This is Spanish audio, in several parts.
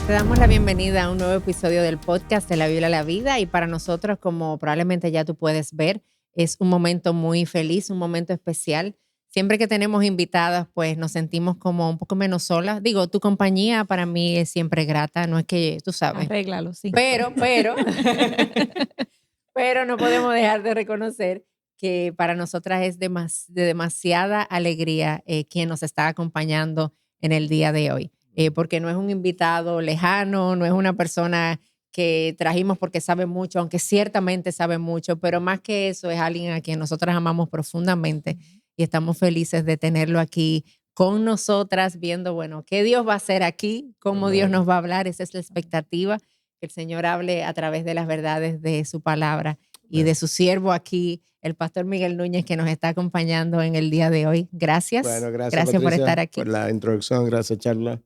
Te damos la bienvenida a un nuevo episodio del podcast de La Biblia a la Vida, y para nosotros, como probablemente ya tú puedes ver, es un momento muy feliz, un momento especial. Siempre que tenemos invitadas, pues nos sentimos como un poco menos solas. Digo, tu compañía para mí es siempre grata, no es que, tú sabes. Arréglalo, sí. Pero, pero no podemos dejar de reconocer que para nosotras es de demasiada alegría quien nos está acompañando en el día de hoy. Porque no es un invitado lejano, no es una persona que trajimos porque sabe mucho, aunque ciertamente sabe mucho, pero más que eso es alguien a quien nosotras amamos profundamente y estamos felices de tenerlo aquí con nosotras, viendo, bueno, qué Dios va a hacer aquí, cómo Dios nos va a hablar. Esa es la expectativa, que el Señor hable a través de las verdades de su palabra y de su siervo aquí, el pastor Miguel Núñez, que nos está acompañando en el día de hoy. Gracias. Bueno, gracias Patricia, por estar aquí. Por la introducción, gracias Charla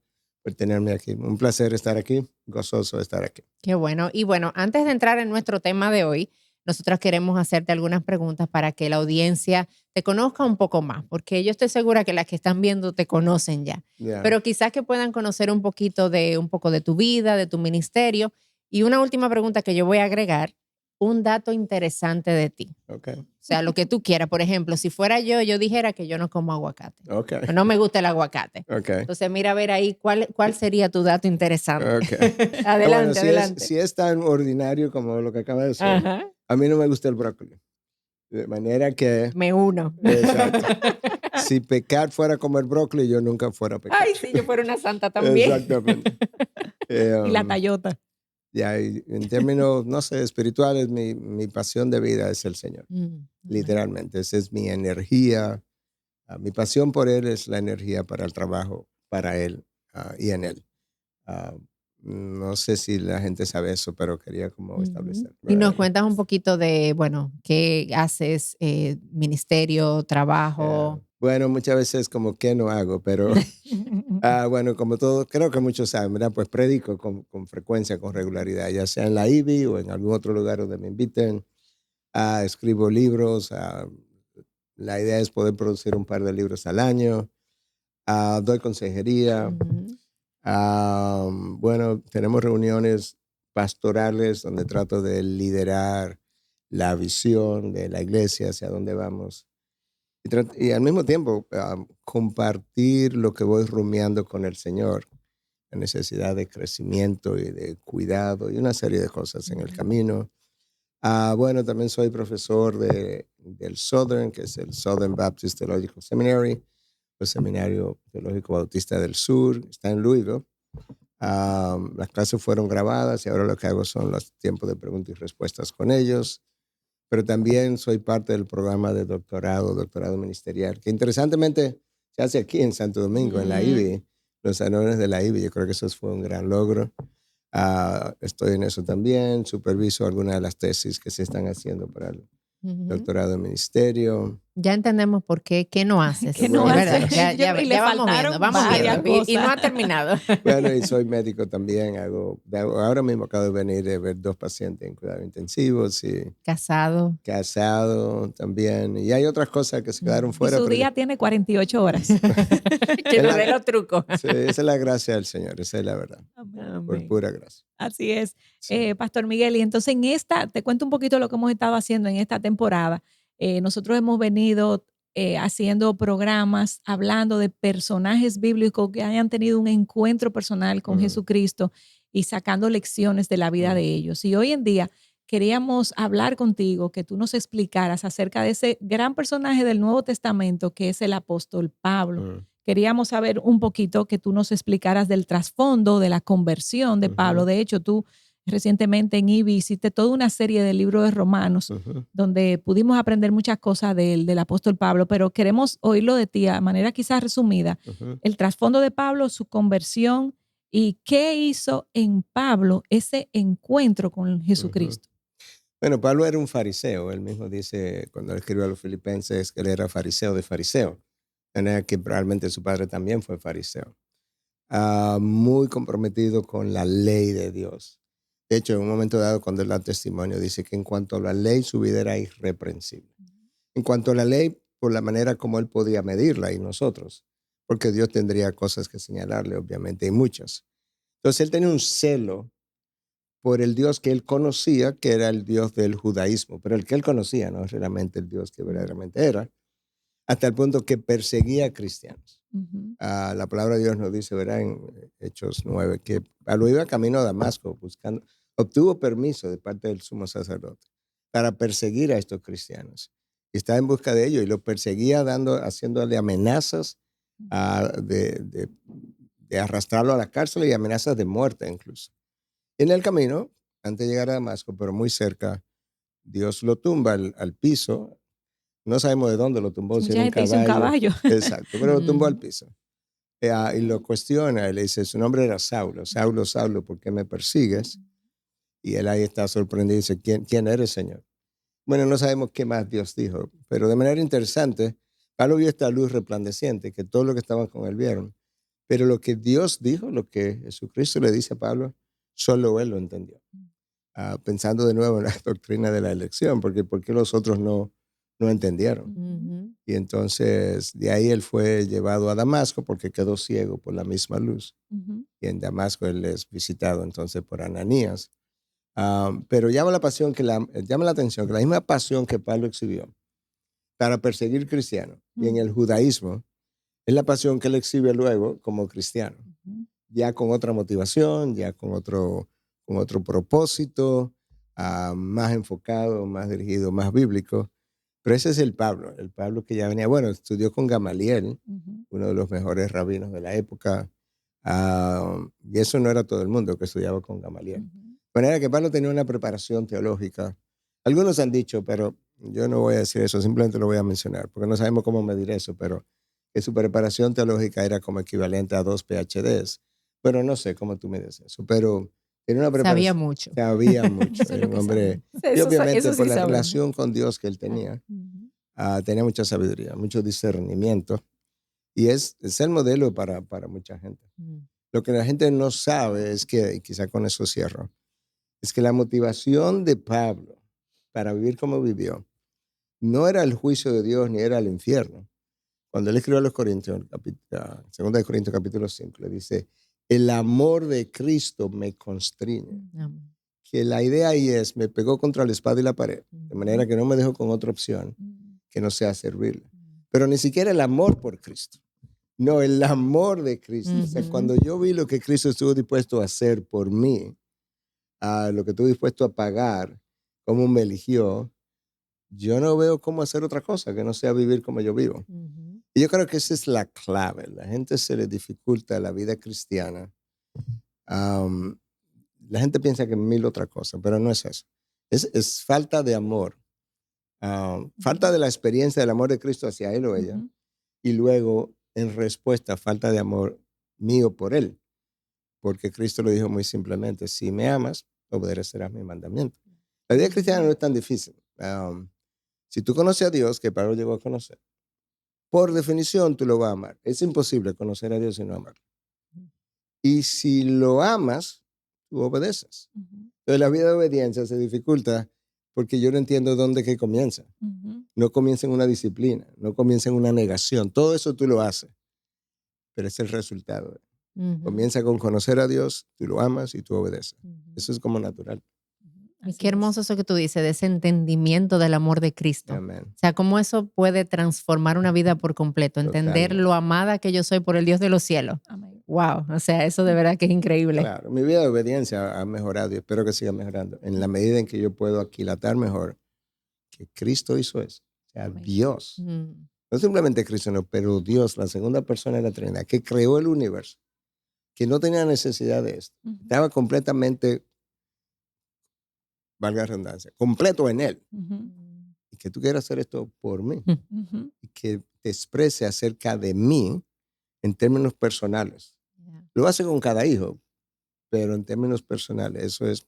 por tenerme aquí. Un placer estar aquí, gozoso de estar aquí. Qué bueno. Y bueno, antes de entrar en nuestro tema de hoy, nosotros queremos hacerte algunas preguntas para que la audiencia te conozca un poco más, porque yo estoy segura que las que están viendo te conocen ya, pero quizás que puedan conocer un poco de tu vida, de tu ministerio. Y una última pregunta que yo voy a agregar, un dato interesante de ti. Okay. O sea, lo que tú quieras. Por ejemplo, si fuera yo dijera que yo no como aguacate. Okay. No me gusta el aguacate. Okay. Entonces, mira a ver ahí cuál sería tu dato interesante. Okay. Adelante, bueno, adelante. Si es tan ordinario como lo que acaba de decir, a mí no me gusta el brócoli. De manera que... Me uno. Exacto. Si pecar fuera comer brócoli, yo nunca fuera a pecar. Ay, si yo fuera una santa también. Exactamente. Y la tallota. Ya, en términos, no sé, espirituales, mi pasión de vida es el Señor. Literalmente, esa es mi energía. Mi pasión por Él es la energía para el trabajo, para Él y en Él. No sé si la gente sabe eso, pero quería como establecer. Y nos cuentas un poquito de, bueno, qué haces, ministerio, trabajo. Bueno, muchas veces como que no hago, pero bueno, como todo, creo que muchos saben, ¿verdad? Pues predico con frecuencia, con regularidad, ya sea en la IBI o en algún otro lugar donde me inviten. Escribo libros. La idea es poder producir un par de libros al año. Doy consejería. Bueno, tenemos reuniones pastorales donde trato de liderar la visión de la iglesia, hacia dónde vamos. Y al mismo tiempo compartir lo que voy rumiando con el Señor, la necesidad de crecimiento y de cuidado y una serie de cosas en el camino. Bueno, también soy profesor del Southern, que es el Southern Baptist Theological Seminary, el Seminario Teológico Bautista del Sur, está en Louisville. Las clases fueron grabadas y ahora lo que hago son los tiempos de preguntas y respuestas con ellos. Pero también soy parte del programa de doctorado ministerial, que interesantemente se hace aquí en Santo Domingo, en la IBI, los salones de la IBI. Yo creo que eso fue un gran logro. Estoy en eso también, superviso algunas de las tesis que se están haciendo para el doctorado en ministerio. Ya entendemos por qué no haces. ¿Qué no haces? Ya vamos viendo. Y no ha terminado. Bueno, y soy médico también. Ahora mismo acabo de venir de ver 2 pacientes en cuidados intensivos. Y Casado también. Y hay otras cosas que se quedaron fuera. Y su día tiene 48 horas. Que nos dé los trucos. Sí, esa es la gracia del Señor, esa es la verdad. Amén. Por pura gracia. Así es. Sí. Pastor Miguel, y entonces te cuento un poquito lo que hemos estado haciendo en esta temporada. Nosotros hemos venido haciendo programas hablando de personajes bíblicos que hayan tenido un encuentro personal con Jesucristo y sacando lecciones de la vida de ellos. Y hoy en día queríamos hablar contigo, que tú nos explicaras acerca de ese gran personaje del Nuevo Testamento que es el apóstol Pablo. Queríamos saber un poquito, que tú nos explicaras del trasfondo de la conversión de Pablo. De hecho, tú recientemente en IBI hiciste toda una serie de libros de Romanos donde pudimos aprender muchas cosas del apóstol Pablo, pero queremos oírlo de ti a manera quizás resumida. El trasfondo de Pablo, su conversión y qué hizo en Pablo ese encuentro con Jesucristo. Bueno, Pablo era un fariseo. Él mismo dice, cuando escribió a los filipenses, que él era fariseo de fariseo. Que probablemente su padre también fue fariseo. Muy comprometido con la ley de Dios. De hecho, en un momento dado, cuando él da testimonio, dice que en cuanto a la ley, su vida era irreprensible. En cuanto a la ley, por la manera como él podía medirla y nosotros, porque Dios tendría cosas que señalarle, obviamente, y muchas. Entonces él tenía un celo por el Dios que él conocía, que era el Dios del judaísmo, pero el que él conocía, no es realmente el Dios que verdaderamente era, hasta el punto que perseguía a cristianos. La palabra de Dios nos dice, ¿verdad? En Hechos 9, que Pablo iba camino a Damasco buscando, obtuvo permiso de parte del sumo sacerdote para perseguir a estos cristianos. Y estaba en busca de ellos y lo perseguía haciéndole amenazas de arrastrarlo a la cárcel y amenazas de muerte incluso. En el camino, antes de llegar a Damasco, pero muy cerca, Dios lo tumba al piso. No sabemos de dónde lo tumbó, si era un caballo. Exacto, pero lo tumbó al piso. Y lo cuestiona, y le dice, su nombre era Saulo. Saulo, Saulo, ¿por qué me persigues? Y él ahí está sorprendido y dice, ¿quién eres, Señor? Bueno, no sabemos qué más Dios dijo, pero de manera interesante, Pablo vio esta luz resplandeciente, que todos los que estaban con él vieron. Pero lo que Dios dijo, lo que Jesucristo le dice a Pablo, solo él lo entendió. Pensando de nuevo en la doctrina de la elección, porque ¿por qué los otros no entendieron? Y entonces de ahí él fue llevado a Damasco porque quedó ciego por la misma luz. Y en Damasco él es visitado entonces por Ananías. Pero llama la atención que la misma pasión que Pablo exhibió para perseguir cristianos y en el judaísmo es la pasión que él exhibe luego como cristiano, ya con otra motivación, ya con otro propósito, más enfocado, más dirigido, más bíblico. Pero ese es el Pablo que ya venía, bueno, estudió con Gamaliel, uno de los mejores rabinos de la época, y eso no era todo el mundo que estudiaba con Gamaliel. De manera que Pablo tenía una preparación teológica. Algunos han dicho, pero yo no voy a decir eso, simplemente lo voy a mencionar, porque no sabemos cómo medir eso, pero que su preparación teológica era como equivalente a 2 PhDs. Bueno, no sé cómo tú mides eso, pero tenía una preparación. Sabía mucho. Sabía mucho. Era un hombre, y obviamente por la relación con Dios que él tenía, tenía mucha sabiduría, mucho discernimiento, y es el modelo para mucha gente. Lo que la gente no sabe es que, y quizá con eso cierro, es que la motivación de Pablo para vivir como vivió no era el juicio de Dios ni era el infierno. Cuando él escribió a los Corintios, 2 de Corintios capítulo 5, le dice, el amor de Cristo me constriñe. Que la idea ahí es, me pegó contra la espada y la pared, de manera que no me dejó con otra opción que no sea servirle. Pero ni siquiera el amor por Cristo. No, el amor de Cristo. O sea, cuando yo vi lo que Cristo estuvo dispuesto a hacer por mí, lo que estuvo dispuesto a pagar, cómo me eligió, yo no veo cómo hacer otra cosa que no sea vivir como yo vivo. Y yo creo que esa es la clave. La gente se le dificulta la vida cristiana. La gente piensa que es mil otra cosa, pero no es eso. Es falta de amor. Falta de la experiencia del amor de Cristo hacia él o ella. Y luego, en respuesta, falta de amor mío por él. Porque Cristo lo dijo muy simplemente, si me amas, obedecerás mi mandamiento. La vida cristiana no es tan difícil. Si tú conoces a Dios, que Pablo llegó a conocer, por definición tú lo vas a amar. Es imposible conocer a Dios y no amarlo. Y si lo amas, tú obedeces. Entonces la vida de obediencia se dificulta porque yo no entiendo dónde que comienza. No comienza en una disciplina, no comienza en una negación. Todo eso tú lo haces, pero es el resultado. Comienza con conocer a Dios, tú lo amas y tú obedeces. Eso es como natural. Y qué hermoso eso que tú dices, de ese entendimiento del amor de Cristo. Amén. O sea, cómo eso puede transformar una vida por completo. Entender Totalmente. lo amada que yo soy por el Dios de los cielos. Amén. Wow, o sea, eso de verdad que es increíble. Claro, mi vida de obediencia ha mejorado y espero que siga mejorando en la medida en que yo puedo aquilatar mejor que Cristo hizo eso. O sea, Amén. Dios. No simplemente Cristo, no, pero Dios, la segunda persona de la Trinidad, que creó el universo, que no tenía necesidad de esto. Estaba completamente, valga la redundancia, completo en él. Y que tú quieras hacer esto por mí. Y que te exprese acerca de mí en términos personales. Lo hace con cada hijo, pero en términos personales, eso es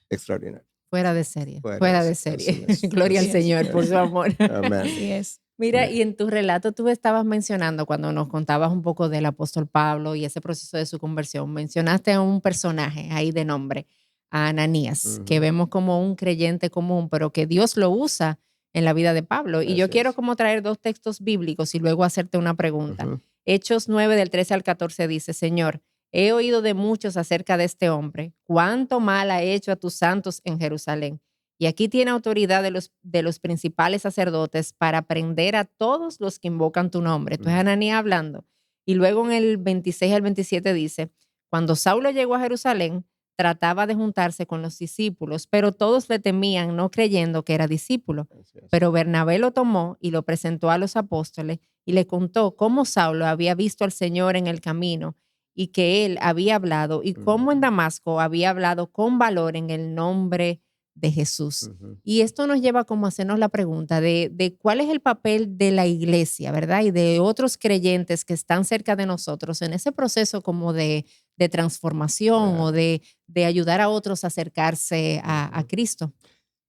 extraordinario. Fuera de serie. Fuera de serie. Gloria al Así es. Señor por su amor. Amén. Así es. Mira, y en tu relato tú estabas mencionando, cuando nos contabas un poco del apóstol Pablo y ese proceso de su conversión, mencionaste a un personaje ahí de nombre, a Ananías, que vemos como un creyente común, pero que Dios lo usa en la vida de Pablo. Y yo quiero como traer 2 textos bíblicos y luego hacerte una pregunta. Hechos 9 del 13 al 14 dice, Señor, he oído de muchos acerca de este hombre, cuánto mal ha hecho a tus santos en Jerusalén. Y aquí tiene autoridad de los principales sacerdotes para prender a todos los que invocan tu nombre. Esto es Ananías hablando. Y luego en el 26 al 27 dice, cuando Saulo llegó a Jerusalén, trataba de juntarse con los discípulos, pero todos le temían, no creyendo que era discípulo. Pero Bernabé lo tomó y lo presentó a los apóstoles y le contó cómo Saulo había visto al Señor en el camino y que él había hablado y cómo en Damasco había hablado con valor en el nombre de Jesús. Y esto nos lleva como a hacernos la pregunta de cuál es el papel de la iglesia, ¿verdad? Y de otros creyentes que están cerca de nosotros en ese proceso como de transformación o de ayudar a otros a acercarse a Cristo.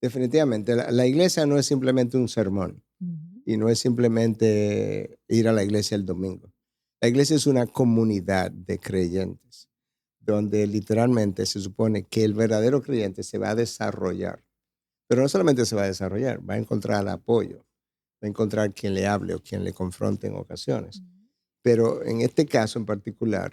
Definitivamente, la iglesia no es simplemente un sermón y no es simplemente ir a la iglesia el domingo. La iglesia es una comunidad de creyentes donde literalmente se supone que el verdadero creyente se va a desarrollar. Pero no solamente se va a desarrollar, va a encontrar apoyo, va a encontrar quien le hable o quien le confronte en ocasiones. Pero en este caso en particular,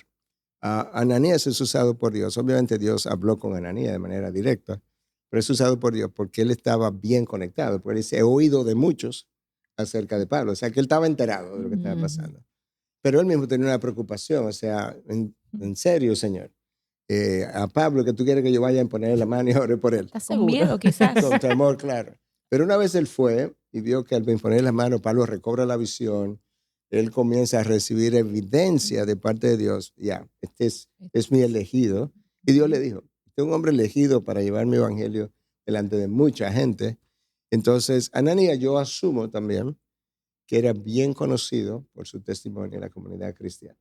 Ananías es usado por Dios. Obviamente Dios habló con Ananías de manera directa, pero es usado por Dios porque él estaba bien conectado. Porque él dice, he oído de muchos acerca de Pablo. O sea, que él estaba enterado de lo que estaba pasando. Pero él mismo tenía una preocupación. O sea, en serio, Señor, a Pablo, que tú quieres que yo vaya a ponerle la mano y ore por él. Con miedo, quizás. Con temor, claro. Pero una vez él fue y vio que al imponer las manos, Pablo recobra la visión. Él comienza a recibir evidencia de parte de Dios. Ya, este es mi elegido. Y Dios le dijo, este es un hombre elegido para llevar mi evangelio delante de mucha gente. Entonces, Ananías, yo asumo también que era bien conocido por su testimonio en la comunidad cristiana.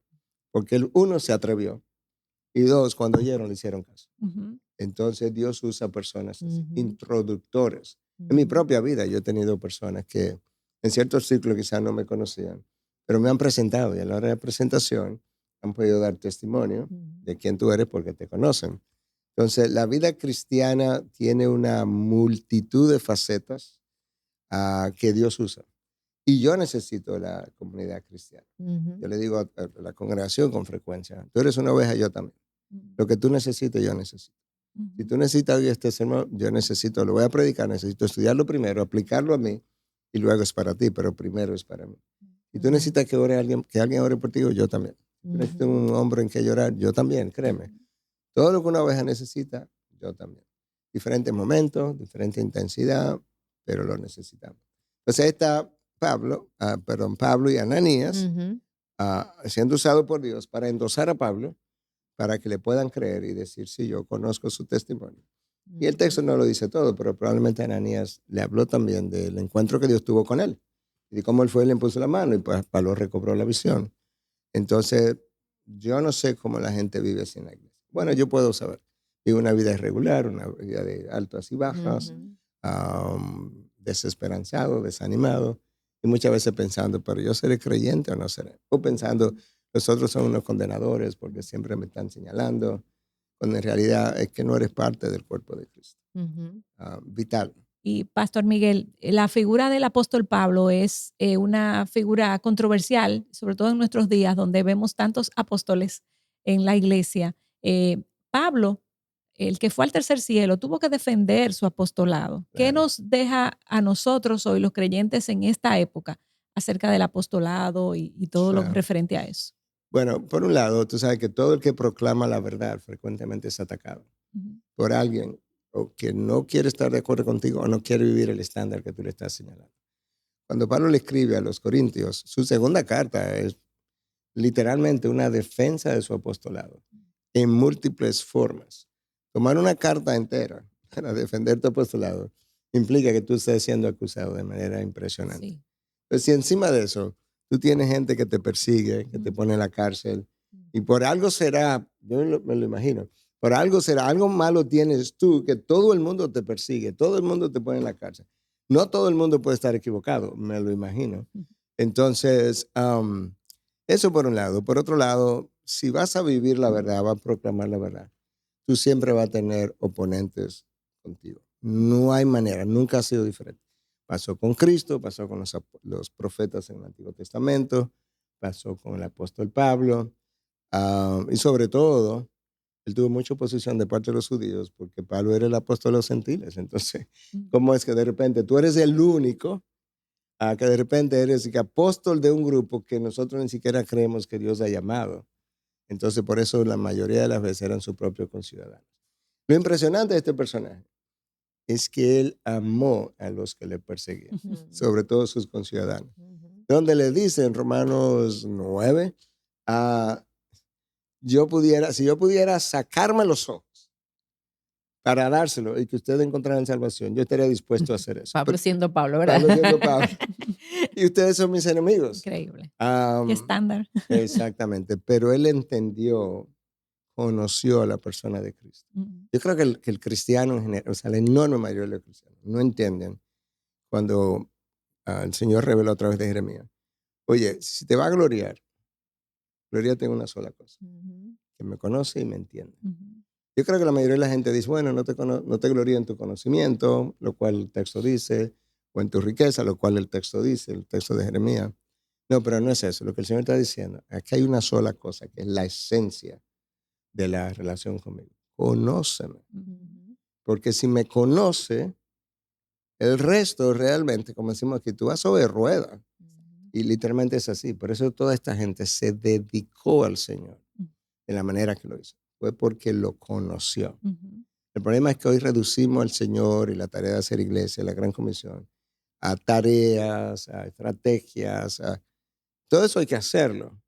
Porque uno, se atrevió. Y dos, cuando oyeron, le hicieron caso. Entonces, Dios usa personas así, introductores. En mi propia vida, yo he tenido personas que en ciertos círculos quizás no me conocían, pero me han presentado y a la hora de presentación han podido dar testimonio de quién tú eres porque te conocen. Entonces, la vida cristiana tiene una multitud de facetas que Dios usa. Y yo necesito la comunidad cristiana. Yo le digo a la congregación con frecuencia, tú eres una oveja, yo también. Lo que tú necesitas, yo necesito. Si tú necesitas oír este sermón, yo necesito, lo voy a predicar, necesito estudiarlo primero, aplicarlo a mí y luego es para ti, pero primero es para mí. Si tú necesitas que alguien ore por ti, yo también. Si tú necesitas un hombre en que llorar, yo también, créeme. Todo lo que una oveja necesita, yo también. Diferentes momentos, diferente intensidad, pero lo necesitamos. Entonces está Pablo y Ananías siendo usado por Dios para endosar a Pablo, para que le puedan creer y decir, sí, yo conozco su testimonio. Y el texto no lo dice todo, pero probablemente Ananías le habló también del encuentro que Dios tuvo con él y de cómo él fue y le impuso la mano y pues Pablo recobró la visión. Entonces, yo no sé cómo la gente vive sin la iglesia. Bueno, yo puedo saber. Vive una vida irregular, una vida de altas y bajas, desesperanzado, desanimado y muchas veces pensando, pero yo seré creyente o no seré. O pensando, los otros son unos condenadores porque siempre me están señalando, cuando en realidad es que no eres parte del cuerpo de Cristo. Vital. Y Pastor Miguel, la figura del apóstol Pablo es una figura controversial, sobre todo en nuestros días, donde vemos tantos apóstoles en la iglesia. Pablo, el que fue al tercer cielo, tuvo que defender su apostolado. ¿Qué nos deja a nosotros hoy, los creyentes en esta época, acerca del apostolado y todo lo referente a eso? Bueno, por un lado, tú sabes que todo el que proclama la verdad frecuentemente es atacado por alguien o que no quiere estar de acuerdo contigo o no quiere vivir el estándar que tú le estás señalando. Cuando Pablo le escribe a los Corintios, su segunda carta es literalmente una defensa de su apostolado en múltiples formas. Tomar una carta entera para defender tu apostolado implica que tú estés siendo acusado de manera impresionante. Sí. Pues si encima de eso tú tienes gente que te persigue, que te pone en la cárcel, y por algo será, yo me lo imagino, por algo será, algo malo tienes tú, que todo el mundo te persigue, todo el mundo te pone en la cárcel. No todo el mundo puede estar equivocado, me lo imagino. Entonces, eso por un lado. Por otro lado, si vas a vivir la verdad, vas a proclamar la verdad, tú siempre vas a tener oponentes contigo. No hay manera, nunca ha sido diferente. Pasó con Cristo, pasó con los profetas en el Antiguo Testamento, pasó con el apóstol Pablo. Y sobre todo, él tuvo mucha oposición de parte de los judíos porque Pablo era el apóstol de los gentiles. Entonces, ¿cómo es que de repente tú eres el único que de repente eres que apóstol de un grupo que nosotros ni siquiera creemos que Dios ha llamado? Entonces, por eso la mayoría de las veces eran sus propios conciudadanos. Lo impresionante de este personaje es que él amó a los que le perseguían, sobre todo sus conciudadanos. Donde le dice en Romanos 9, si yo pudiera sacarme los ojos para dárselo y que ustedes encontraran salvación, yo estaría dispuesto a hacer eso. Pablo siendo Pablo, ¿verdad? Pablo siendo Pablo. Y ustedes son mis enemigos. Increíble. Qué estándar. Exactamente. Pero él entendió, conoció a la persona de Cristo. Yo creo que el cristiano en general, o sea, la enorme mayoría de los cristianos, no entienden cuando el Señor reveló a través de Jeremías. Oye, si te va a gloriar, gloriate en una sola cosa, que me conoce y me entiende. Yo creo que la mayoría de la gente dice, bueno, no te gloríes en tu conocimiento, lo cual el texto dice, o en tu riqueza, lo cual el texto dice, el texto de Jeremías. No, pero no es eso. Lo que el Señor está diciendo, aquí hay una sola cosa, que es la esencia de la relación conmigo. Conóceme. Porque si me conoce, el resto realmente, como decimos aquí, tú vas sobre ruedas. Y literalmente es así. Por eso toda esta gente se dedicó al Señor de la manera que lo hizo. Fue porque lo conoció. El problema es que hoy reducimos al Señor y la tarea de hacer iglesia, la gran comisión, a tareas, a estrategias. Todo eso hay que hacerlo,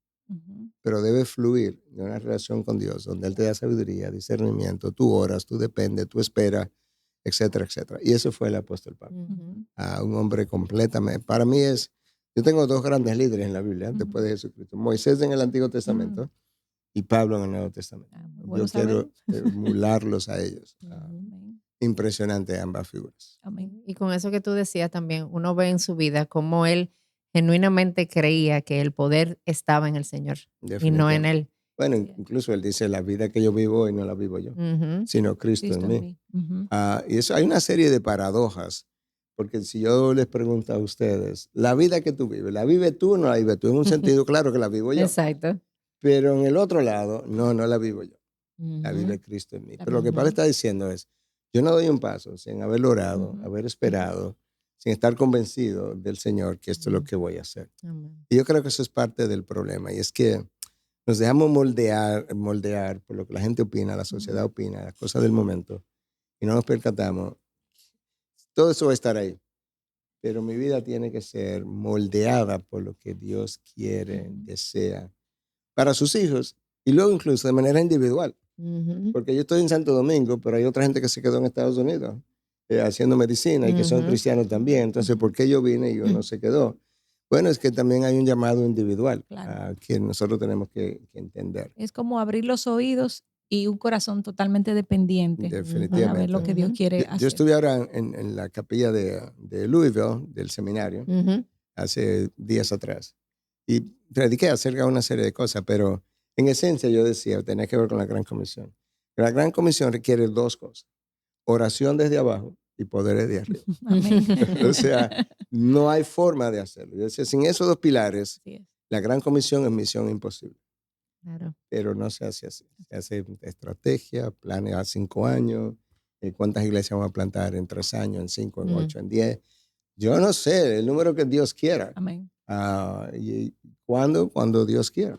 pero debe fluir de una relación con Dios, donde Él te da sabiduría, discernimiento, tú oras, tú dependes, tú esperas, etcétera, etcétera. Y eso fue el apóstol Pablo. Un hombre completamente, para mí yo tengo dos grandes líderes en la Biblia, después de Jesucristo. Moisés en el Antiguo Testamento y Pablo en el Nuevo Testamento. Yo quiero emularlos a ellos. Impresionante ambas figuras. Amén. Y con eso que tú decías también, uno ve en su vida cómo él genuinamente creía que el poder estaba en el Señor y no en él. Bueno, incluso él dice, la vida que yo vivo hoy no la vivo yo, sino Cristo en mí. Y eso, hay una serie de paradojas, porque si yo les pregunto a ustedes, la vida que tú vives, ¿la vives tú o no la vives tú? En un sentido, claro que la vivo yo. Exacto. Pero en el otro lado, no la vivo yo. La vive Cristo en mí. Pero lo que Pablo está diciendo es, yo no doy un paso sin haber orado, haber esperado, sin estar convencido del Señor que esto es lo que voy a hacer. Y yo creo que eso es parte del problema. Y es que nos dejamos moldear por lo que la gente opina, la sociedad opina, las cosas del momento, y no nos percatamos. Todo eso va a estar ahí. Pero mi vida tiene que ser moldeada por lo que Dios quiere, desea, para sus hijos, y luego incluso de manera individual. Porque yo estoy en Santo Domingo, pero hay otra gente que se quedó en Estados Unidos haciendo medicina y que son cristianos también. Entonces, ¿por qué yo vine y yo no se quedó? Bueno, es que también hay un llamado individual que nosotros tenemos que entender. Es como abrir los oídos y un corazón totalmente dependiente. Definitivamente. Para ver lo que Dios quiere hacer. Yo estuve ahora en la capilla de Louisville, del seminario, hace días atrás, y prediqué acerca de una serie de cosas, pero en esencia yo decía, tenía que ver con la Gran Comisión. La Gran Comisión requiere dos cosas, oración desde abajo y poder desde arriba. O sea, no hay forma de hacerlo. Yo decía, sin esos dos pilares, la Gran Comisión es misión imposible. Claro. Pero no se hace así. Se hace estrategia, planes a 5 años, cuántas iglesias vamos a plantar en 3 años, en 5, en 8, en 10. Yo no sé, el número que Dios quiera. Amén. Y cuando Dios quiera,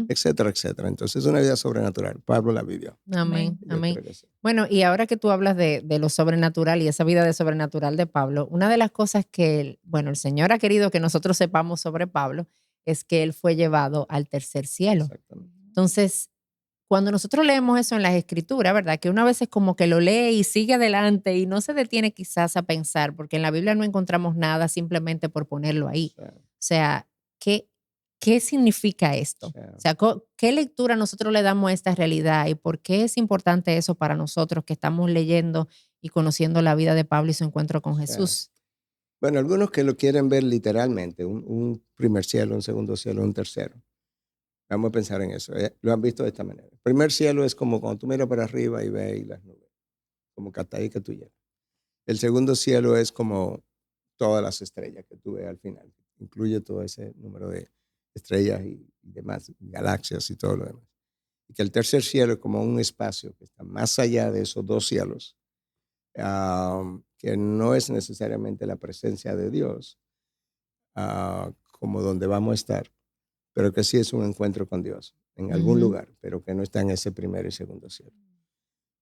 etcétera, etcétera. Entonces es una vida sobrenatural. Pablo la vivió. Amén, amén. Bueno, y ahora que tú hablas de lo sobrenatural y esa vida de sobrenatural de Pablo, una de las cosas que, el Señor ha querido que nosotros sepamos sobre Pablo es que él fue llevado al tercer cielo. Exactamente. Entonces, cuando nosotros leemos eso en las escrituras, ¿verdad? Que una vez es como que lo lee y sigue adelante y no se detiene quizás a pensar, porque en la Biblia no encontramos nada simplemente por ponerlo ahí. O sea, ¿qué significa esto? O sea, ¿qué lectura nosotros le damos a esta realidad y por qué es importante eso para nosotros que estamos leyendo y conociendo la vida de Pablo y su encuentro con Jesús? Bueno, algunos que lo quieren ver literalmente, un primer cielo, un segundo cielo, un tercero. Vamos a pensar en eso. Lo han visto de esta manera. El primer cielo es como cuando tú miras para arriba y ves las nubes, como que hasta ahí que tú llegas. El segundo cielo es como todas las estrellas que tú ves al final. Incluye todo ese número de estrellas y demás, galaxias y todo lo demás. y que el tercer cielo es como un espacio que está más allá de esos dos cielos, que no es necesariamente la presencia de Dios como donde vamos a estar, pero que sí es un encuentro con Dios en algún lugar, pero que no está en ese primer y segundo cielo.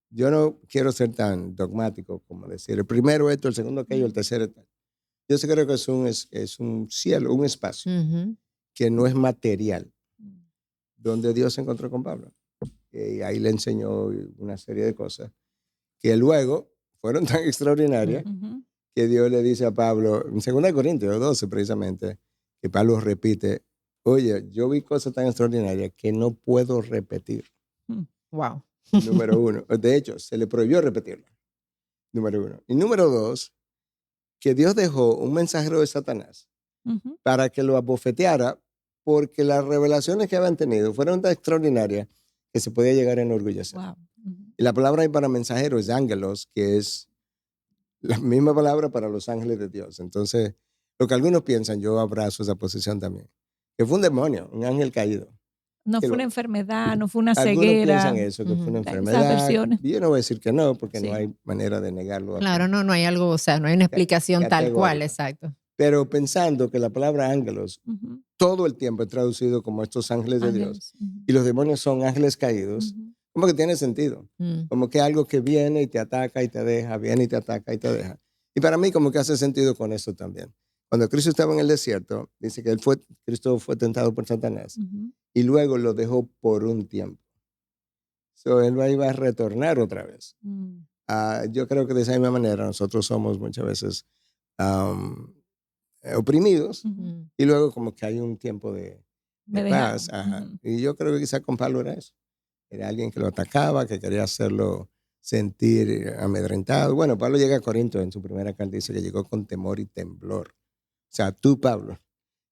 Yo no quiero ser tan dogmático como decir el primero esto, el segundo aquello, el tercero tal. Yo sí creo que es un cielo, un espacio que no es material, donde Dios se encontró con Pablo. Y ahí le enseñó una serie de cosas que luego fueron tan extraordinarias que Dios le dice a Pablo, en 2 Corintios 12 precisamente, que Pablo repite, oye, yo vi cosas tan extraordinarias que no puedo repetir. Wow. Número uno. De hecho, se le prohibió repetirlo. Número uno. Y número dos, que Dios dejó un mensajero de Satanás para que lo abofeteara porque las revelaciones que habían tenido fueron tan extraordinarias que se podía llegar a enorgullecer. Wow. Y la palabra ahí para mensajero es ángelos, que es la misma palabra para los ángeles de Dios. Entonces, lo que algunos piensan, yo abrazo esa posición también, que fue un demonio, un ángel caído. No Que fue una enfermedad, no fue una algunos ceguera. piensan eso, que fue una Esas enfermedad. versiones. Y yo no voy a decir que no, porque Sí. no hay manera de negarlo. Claro, no hay algo, o sea, no hay una explicación tal cual, exacto. Pero pensando que la palabra ángelos todo el tiempo es traducido como estos ángeles de Dios, y los demonios son ángeles caídos, como que tiene sentido. Como que algo que viene y te ataca y te deja, viene y te ataca y te deja. Y para mí como que hace sentido con eso también. Cuando Cristo estaba en el desierto, dice que Cristo fue tentado por Satanás y luego lo dejó por un tiempo. Él iba a retornar otra vez. Yo creo que de esa misma manera nosotros somos muchas veces oprimidos y luego como que hay un tiempo de paz. Y yo creo que quizá con Pablo era eso. Era alguien que lo atacaba, que quería hacerlo sentir amedrentado. Bueno, Pablo llega a Corinto en su primera carta, dice que llegó con temor y temblor. O sea, tú, Pablo,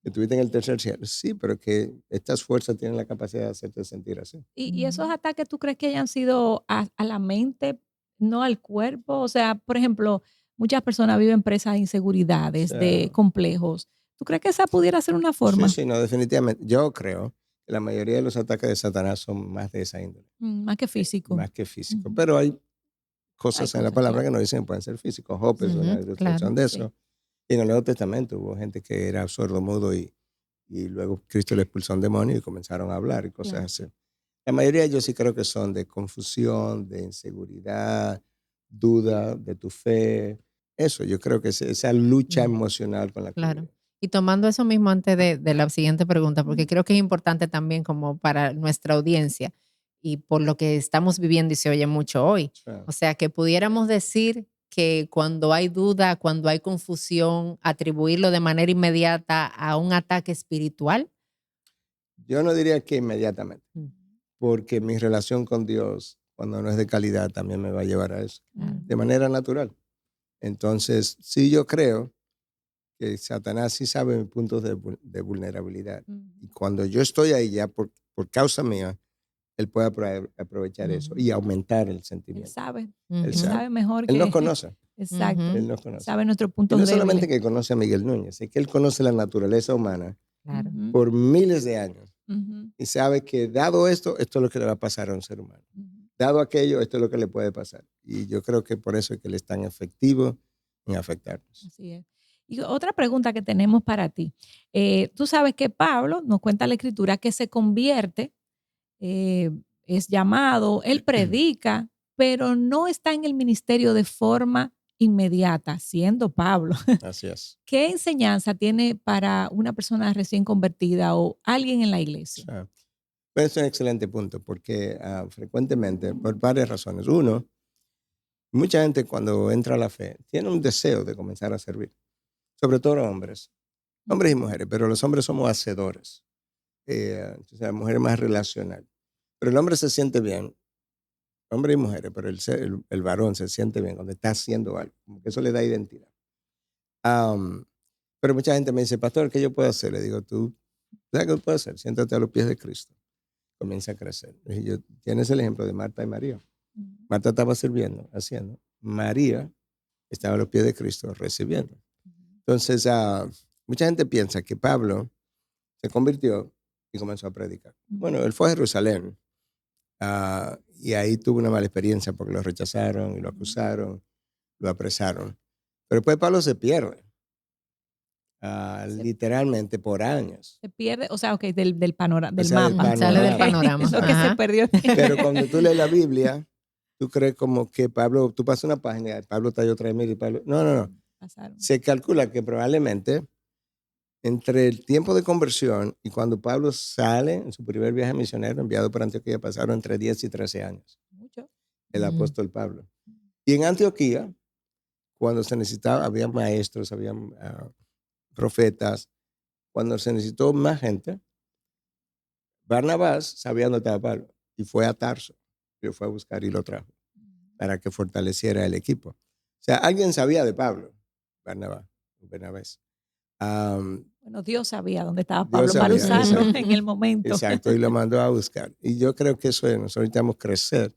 que estuviste en el tercer cielo. Sí, pero que estas fuerzas tienen la capacidad de hacerte sentir así. ¿Y esos ataques tú crees que hayan sido a la mente, no al cuerpo? O sea, por ejemplo, muchas personas viven presas de inseguridades, de complejos. ¿Tú crees que esa pudiera ser una forma? Sí, no, definitivamente. Yo creo que la mayoría de los ataques de Satanás son más de esa índole. Más que físico. Más que físico. Pero hay cosas en la palabra que nos dicen que pueden ser físicos. Job es una ilustración de eso. Y en el Nuevo Testamento hubo gente que era sordo-mudo y luego Cristo le expulsó a un demonio y comenzaron a hablar y cosas así. La mayoría yo sí creo que son de confusión, de inseguridad, duda de tu fe. Eso, yo creo que es esa lucha emocional con la que vive. Y tomando eso mismo antes de la siguiente pregunta, porque creo que es importante también como para nuestra audiencia y por lo que estamos viviendo y se oye mucho hoy. O sea, que pudiéramos decir que cuando hay duda, cuando hay confusión, atribuirlo de manera inmediata a un ataque espiritual. Yo no diría que inmediatamente, porque mi relación con Dios, cuando no es de calidad, también me va a llevar a eso, de manera natural. Entonces, sí, yo creo que Satanás sí sabe mis puntos de vulnerabilidad. Y cuando yo estoy ahí ya por causa mía, él puede aprovechar eso y aumentar el sentimiento. Él sabe mejor que... Él nos conoce. Exacto. Él nos conoce. Sabe nuestros puntos y no débiles. solamente que conoce a Miguel Núñez, es que él conoce la naturaleza humana por miles de años. Y sabe que dado esto, esto es lo que le va a pasar a un ser humano. Dado aquello, esto es lo que le puede pasar. Y yo creo que por eso es que él es tan efectivo en afectarnos. Así es. Y otra pregunta que tenemos para ti. Tú sabes que Pablo, nos cuenta la Escritura, que se convierte, es llamado, él predica, pero no está en el ministerio de forma inmediata, siendo Pablo. Así es. ¿Qué enseñanza tiene para una persona recién convertida o alguien en la iglesia? Pues es un excelente punto, porque frecuentemente, por varias razones. Uno, mucha gente cuando entra a la fe tiene un deseo de comenzar a servir, sobre todo hombres y mujeres, pero los hombres somos hacedores, entonces la mujer es más relacional. Pero el hombre se siente bien, hombres y mujeres, pero el varón se siente bien cuando está haciendo algo, como que eso le da identidad. Pero mucha gente me dice, pastor, ¿qué yo puedo hacer? Le digo, ¿tú sabes qué puedes hacer? Siéntate a los pies de Cristo. Comienza a crecer. Tienes el ejemplo de Marta y María. Marta estaba sirviendo, haciendo. María estaba a los pies de Cristo recibiendo. Entonces, mucha gente piensa que Pablo se convirtió y comenzó a predicar. Bueno, él fue a Jerusalén Y ahí tuvo una mala experiencia porque lo rechazaron y lo acusaron, lo apresaron. Pero después Pablo se pierde, literalmente por años. Se pierde, o sea, del panorama, del sea, del mapa. Sale del panorama. panorama. Lo que se perdió. Pero cuando tú lees la Biblia, tú crees como que Pablo, tú pasas una página, Pablo está ahí otra vez, y Pablo. No. Pasaron. Se calcula que probablemente entre el tiempo de conversión y cuando Pablo sale en su primer viaje misionero enviado por Antioquía, pasaron entre 10 y 13 años. Mucho. El apóstol Pablo. Y en Antioquía, cuando se necesitaba, había maestros, había profetas, cuando se necesitó más gente, Barnabás sabía dónde estaba Pablo y fue a Tarso, lo fue a buscar y lo trajo para que fortaleciera el equipo. O sea, alguien sabía de Pablo, Bernabés. Bueno, Dios sabía dónde estaba Dios Pablo para sabía, usarlo exacto. en el momento. Exacto, y lo mandó a buscar. Y yo creo que eso es, nosotros necesitamos crecer.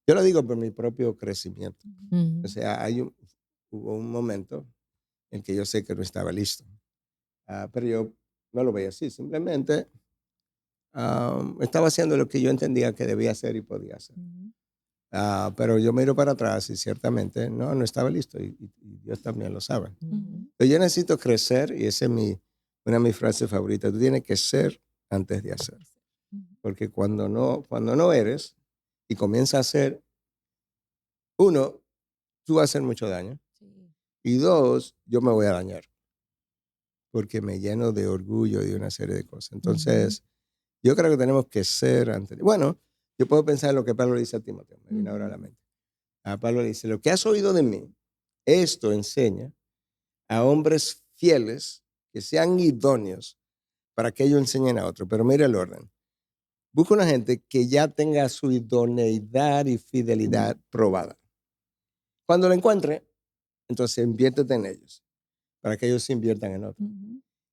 Yo lo digo por mi propio crecimiento. O sea, hubo un momento en que yo sé que no estaba listo. Pero yo no lo veía así, simplemente estaba haciendo lo que yo entendía que debía hacer y podía hacer. Pero yo miro para atrás y ciertamente no estaba listo y Dios también lo sabe. Pero yo necesito crecer y esa es una de mis frases favoritas. Tú tienes que ser antes de hacer. Porque cuando no eres y comienzas a hacer, uno, tú vas a hacer mucho daño. Y dos, yo me voy a dañar. Porque me lleno de orgullo y de una serie de cosas. Entonces, yo creo que tenemos que ser antes. Bueno, yo puedo pensar en lo que Pablo dice a Timoteo. Me viene ahora a la mente. Pablo dice, lo que has oído de mí, esto enseña a hombres fieles que sean idóneos para que ellos enseñen a otros. Pero mira el orden. Busca una gente que ya tenga su idoneidad y fidelidad probada. Cuando la encuentre, entonces inviértete en ellos para que ellos se inviertan en otros.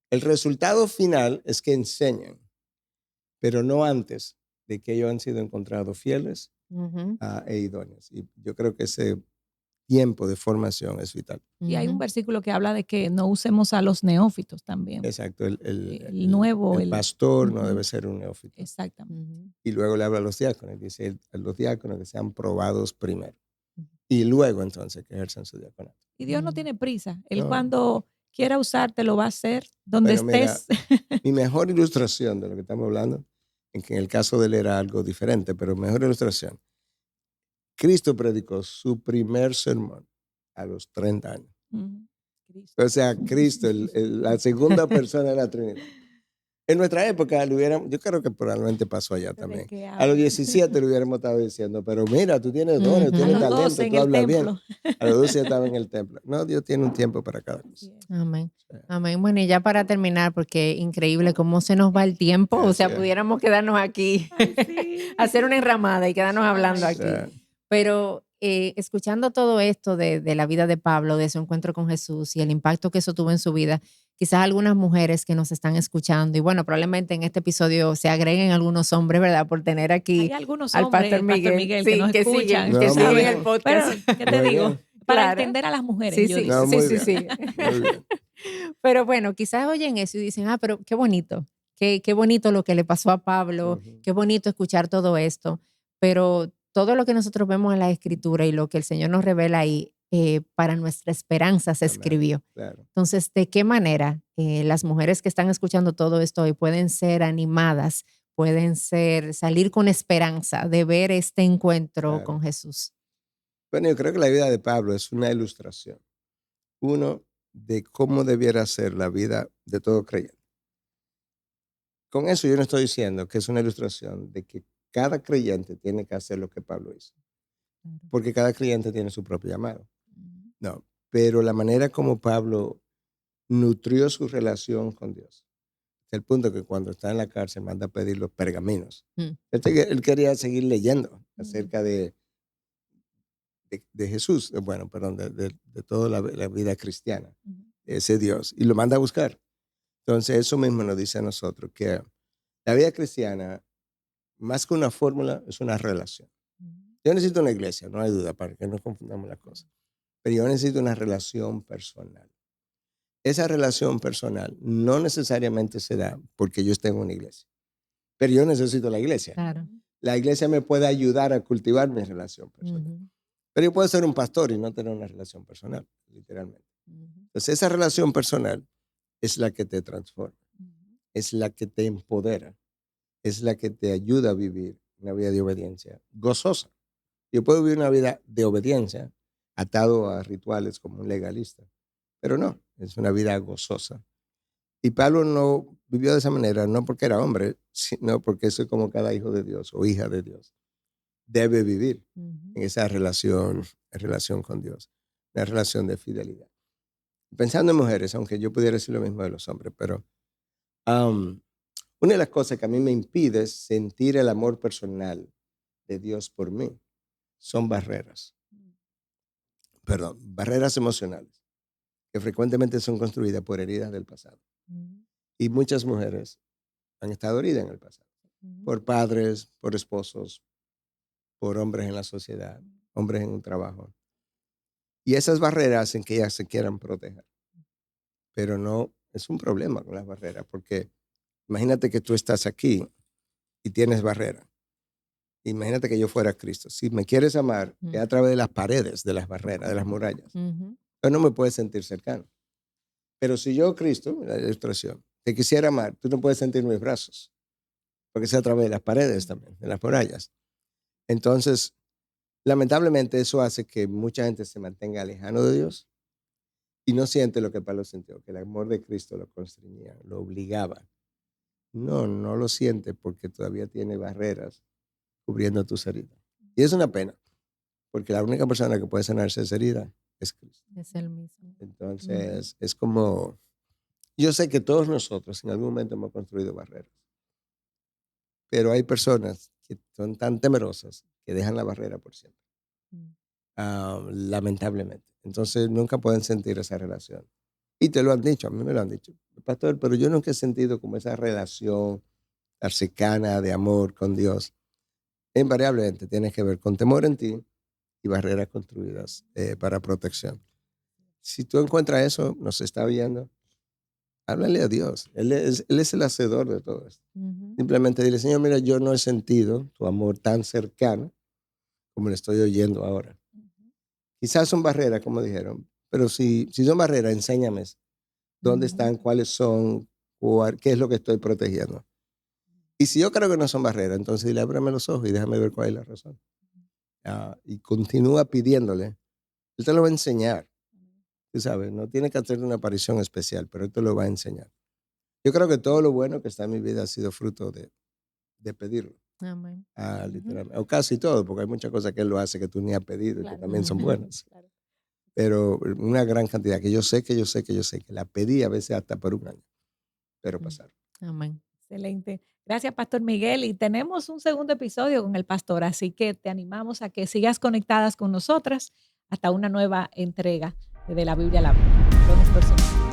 El resultado final es que enseñen, pero no antes de que ellos han sido encontrados fieles e idóneos. Y yo creo que ese tiempo de formación es vital. Y hay un versículo que habla de que no usemos a los neófitos también. Exacto. El nuevo. El pastor no debe ser un neófito. Exactamente. Y luego le habla a los diáconos. Dice a los diáconos que sean probados primero. Y luego entonces que ejerzan su diaconato. Y Dios no tiene prisa. Él cuando quiera usarte lo va a hacer donde estés. Mira, mi mejor ilustración de lo que estamos hablando, en que en el caso de él era algo diferente, pero mejor ilustración. Cristo predicó su primer sermón a los 30 años. O sea, Cristo, la segunda persona de la Trinidad. En nuestra época, yo creo que probablemente pasó allá también. A los 17 le hubiéramos estado diciendo, pero mira, tú tienes dones, tienes talento, tú hablas bien. A los 12 estaba en el templo. No, Dios tiene un tiempo para cada cosa. Amén. Amén. Bueno, y ya para terminar, porque increíble cómo se nos va el tiempo. O sea, pudiéramos quedarnos aquí, hacer una enramada y quedarnos hablando aquí. Pero escuchando todo esto de la vida de Pablo, de su encuentro con Jesús y el impacto que eso tuvo en su vida, quizás algunas mujeres que nos están escuchando, y bueno, probablemente en este episodio se agreguen algunos hombres, ¿verdad? Por tener aquí al Pastor Miguel sí, que nos escuchan. que siguen el podcast. Pero, ¿qué te digo? Para entender a las mujeres. Sí. Pero bueno, quizás oyen eso y dicen, pero qué bonito. Qué bonito lo que le pasó a Pablo, qué bonito escuchar todo esto. Pero todo lo que nosotros vemos en la Escritura y lo que el Señor nos revela ahí, para nuestra esperanza se escribió. Claro. Entonces, ¿de qué manera las mujeres que están escuchando todo esto hoy pueden ser animadas, pueden salir con esperanza de ver este encuentro con Jesús? Bueno, yo creo que la vida de Pablo es una ilustración. Uno, de cómo debiera ser la vida de todo creyente. Con eso yo no estoy diciendo que es una ilustración de que cada creyente tiene que hacer lo que Pablo hizo. Porque cada creyente tiene su propio llamado. No, pero la manera como Pablo nutrió su relación con Dios. Hasta el punto que cuando está en la cárcel manda a pedir los pergaminos. Él quería seguir leyendo acerca de Jesús, de toda la vida cristiana, ese Dios, y lo manda a buscar. Entonces eso mismo nos dice a nosotros que la vida cristiana, más que una fórmula, es una relación. Yo necesito una iglesia, no hay duda, para que no confundamos las cosas. Pero yo necesito una relación personal. Esa relación personal no necesariamente se da porque yo esté en una iglesia. Pero yo necesito la iglesia. Claro. La iglesia me puede ayudar a cultivar mi relación personal. Pero yo puedo ser un pastor y no tener una relación personal, literalmente. Entonces, esa relación personal es la que te transforma, es la que te empodera, es la que te ayuda a vivir una vida de obediencia gozosa. Yo puedo vivir una vida de obediencia atado a rituales como un legalista, pero no, es una vida gozosa. Y Pablo no vivió de esa manera, no porque era hombre, sino porque eso es como cada hijo de Dios o hija de Dios debe vivir en esa relación con Dios, una relación de fidelidad. Pensando en mujeres, aunque yo pudiera decir lo mismo de los hombres, pero una de las cosas que a mí me impide sentir el amor personal de Dios por mí son barreras. Barreras emocionales, que frecuentemente son construidas por heridas del pasado. Y muchas mujeres han estado heridas en el pasado, por padres, por esposos, por hombres en la sociedad, hombres en un trabajo. Y esas barreras hacen que ellas se quieran proteger. Pero no, es un problema con las barreras, porque imagínate que tú estás aquí y tienes barrera. Imagínate que yo fuera Cristo. Si me quieres amar, es a través de las paredes, de las barreras, de las murallas. Pero no me puedes sentir cercano. Pero si yo, Cristo, la ilustración, te quisiera amar, tú no puedes sentir mis brazos, porque es a través de las paredes también, de las murallas. Entonces, lamentablemente eso hace que mucha gente se mantenga lejano de Dios y no siente lo que Pablo sintió, que el amor de Cristo lo constreñía, lo obligaba. No lo siente porque todavía tiene barreras cubriendo tus heridas. Y es una pena, porque la única persona que puede sanarse esa herida es Cristo. Es el mismo. Entonces, es como, yo sé que todos nosotros en algún momento hemos construido barreras, pero hay personas que son tan temerosas que dejan la barrera por siempre. Lamentablemente. Entonces nunca pueden sentir esa relación. Y te lo han dicho, a mí me lo han dicho, pastor, pero yo nunca he sentido como esa relación tan cercana de amor con Dios. Invariablemente tiene que ver con temor en ti y barreras construidas para protección. Si tú encuentras eso, nos está viendo, háblale a Dios. Él es el hacedor de todo esto. Simplemente dile, Señor, mira, yo no he sentido tu amor tan cercano como lo estoy oyendo ahora. Quizás son barreras, como dijeron, pero si son barreras, enséñame dónde están, cuáles son, qué es lo que estoy protegiendo. Y si yo creo que no son barreras, entonces dile, ábreme los ojos y déjame ver cuál es la razón. Y continúa pidiéndole. Él te lo va a enseñar. Tú sabes, no tiene que hacer una aparición especial, pero Él te lo va a enseñar. Yo creo que todo lo bueno que está en mi vida ha sido fruto de pedirlo. Amén. Literalmente. O casi todo, porque hay muchas cosas que Él lo hace que tú ni has pedido y que también son buenas. Claro. Pero una gran cantidad que yo sé que la pedí a veces hasta por un año, pero pasaron. Amén. Excelente. Gracias, Pastor Miguel. Y tenemos un segundo episodio con el pastor, así que te animamos a que sigas conectadas con nosotras hasta una nueva entrega de La Biblia a la Vida. Nos vemos próximamente.